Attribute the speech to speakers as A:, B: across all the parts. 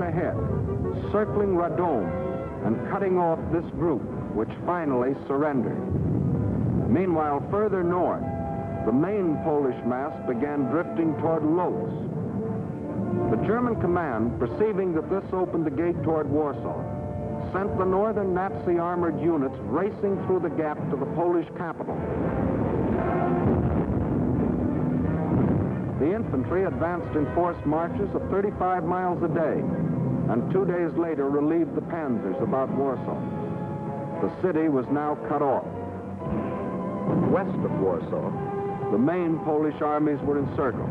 A: ahead, circling Radom and cutting off this group, which finally surrendered. Meanwhile, further north, the main Polish mass began drifting toward Lodz. The German command, perceiving that this opened the gate toward Warsaw, sent the northern Nazi armored units racing through the gap to the Polish capital. The infantry advanced in forced marches of 35 miles a day, and 2 days later relieved the panzers about Warsaw. The city was now cut off. West of Warsaw, the main Polish armies were encircled.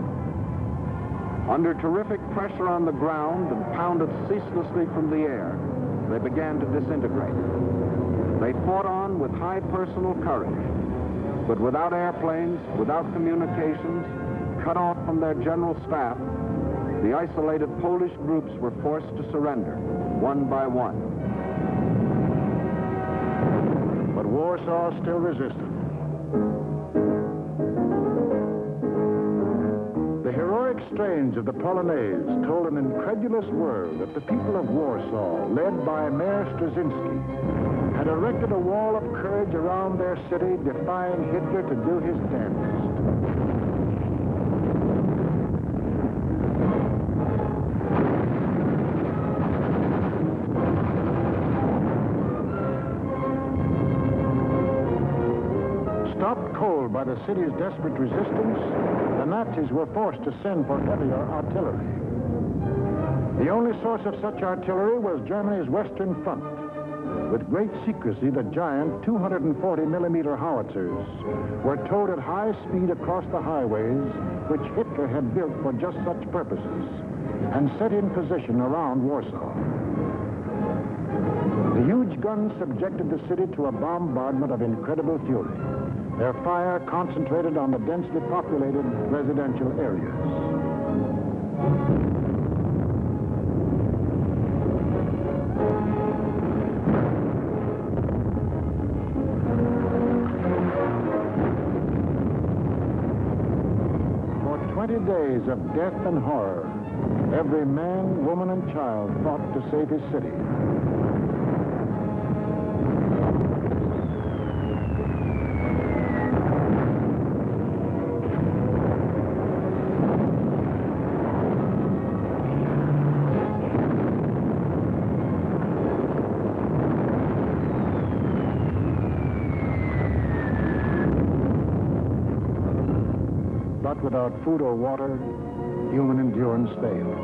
A: Under terrific pressure on the ground and pounded ceaselessly from the air, they began to disintegrate. They fought on with high personal courage, but without airplanes, without communications, cut off from their general staff, the isolated Polish groups were forced to surrender, one by one.
B: But Warsaw still resisted. The heroic strains of the Polonaise told an incredulous world that the people of Warsaw, led by Mayor Straczynski, had erected a wall of courage around their city, defying Hitler to do his damnedest. Stopped cold by the city's desperate resistance, the Nazis were forced to send for heavier artillery. The only source of such artillery was Germany's Western Front. With great secrecy, the giant 240-millimeter howitzers were towed at high speed across the highways which Hitler had built for just such purposes and set in position around Warsaw. The huge guns subjected the city to a bombardment of incredible fury. Their fire concentrated on the densely populated residential areas. For 20 days of death and horror, every man, woman, and child fought to save his city. But without food or water, human endurance failed.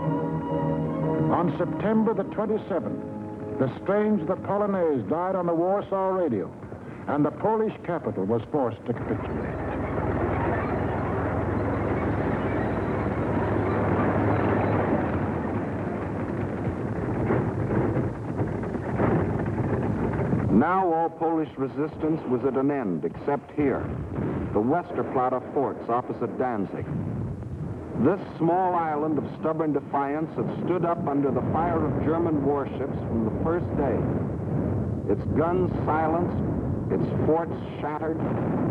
B: On September the 27th, the strains of the Polonaise died on the Warsaw radio, and the Polish capital was forced to capitulate.
A: Now all Polish resistance was at an end, except here, the Westerplatte forts opposite Danzig. This small island of stubborn defiance had stood up under the fire of German warships from the first day. Its guns silenced, its forts shattered,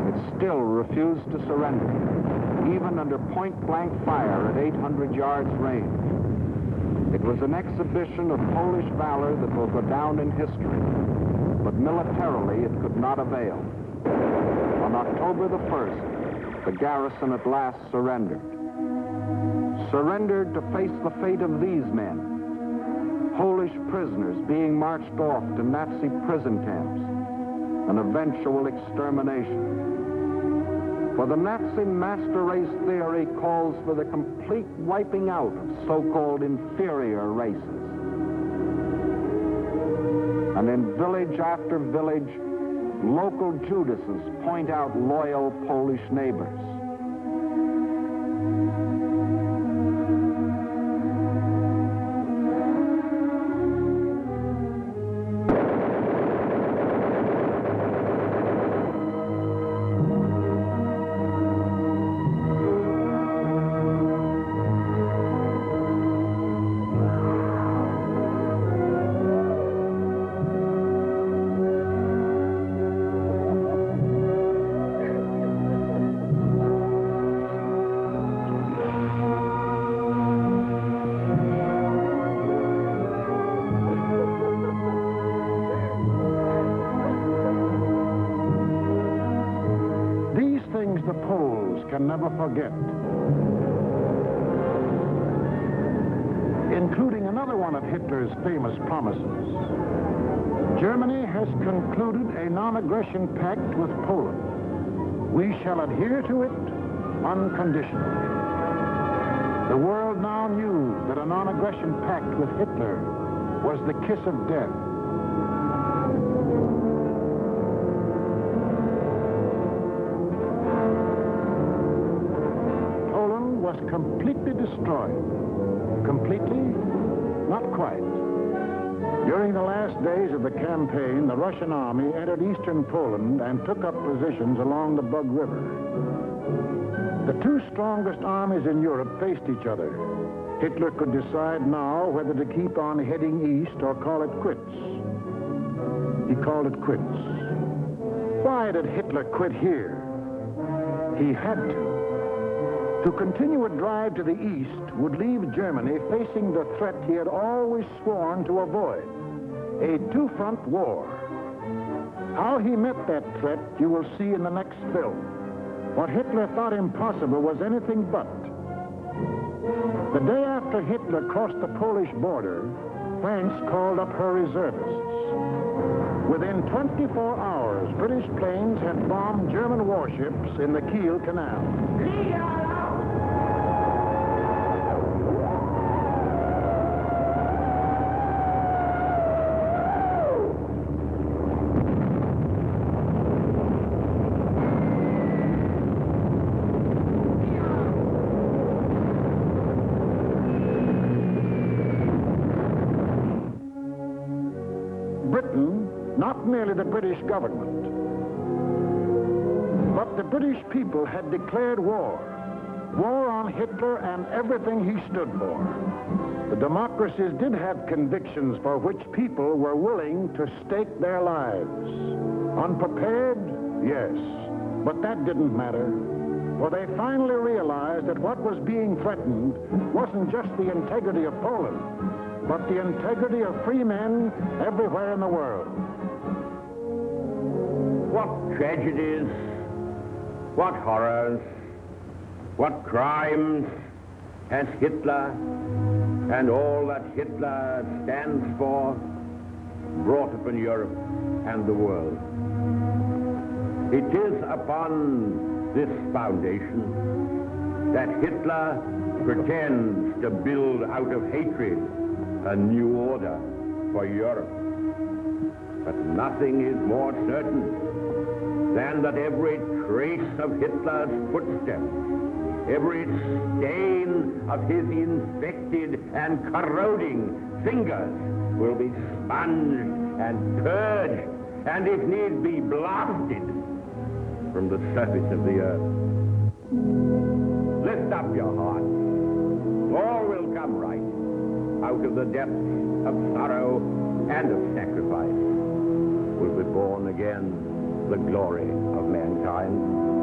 A: it still refused to surrender, even under point-blank fire at 800 yards range. It was an exhibition of Polish valor that will go down in history, but militarily it could not avail. On October the 1st, the garrison at last surrendered. Surrendered to face the fate of these men, Polish prisoners being marched off to Nazi prison camps, an eventual extermination. For the Nazi master race theory calls for the complete wiping out of so-called inferior races. And in village after village, local Judases point out loyal Polish neighbors.
B: can never forget. Including another one of Hitler's famous promises. Germany has concluded a non-aggression pact with Poland. We shall adhere to it unconditionally. The world now knew that a non-aggression pact with Hitler was the kiss of death. Poland was completely destroyed. Completely? Not quite. During the last days of the campaign, the Russian army entered eastern Poland and took up positions along the Bug River. The two strongest armies in Europe faced each other. Hitler could decide now whether to keep on heading east or call it quits. He called it quits. Why did Hitler quit here? He had to. To continue a drive to the east would leave Germany facing the threat he had always sworn to avoid, a two-front war. How he met that threat you will see in the next film. What Hitler thought impossible was anything but. The day after Hitler crossed the Polish border, France called up her reservists. Within 24 hours, British planes had bombed German warships in the Kiel Canal. Britain, not merely the British government, but the British people had declared war. War on Hitler and everything he stood for. The democracies did have convictions for which people were willing to stake their lives. Unprepared? Yes. But that didn't matter. For they finally realized that what was being threatened wasn't just the integrity of Poland, but the integrity of free men everywhere in the world.
C: What tragedies, what horrors, what crimes has Hitler and all that Hitler stands for brought upon Europe and the world. It is upon this foundation that Hitler pretends to build out of hatred a new order for Europe. But nothing is more certain than that every trace of Hitler's footsteps, every stain of his infected and corroding fingers will be sponged and purged, and if need be, blasted from the surface of the earth. Lift up your hearts. All will come right. Out of the depths of sorrow and of sacrifice will be born again the glory of mankind.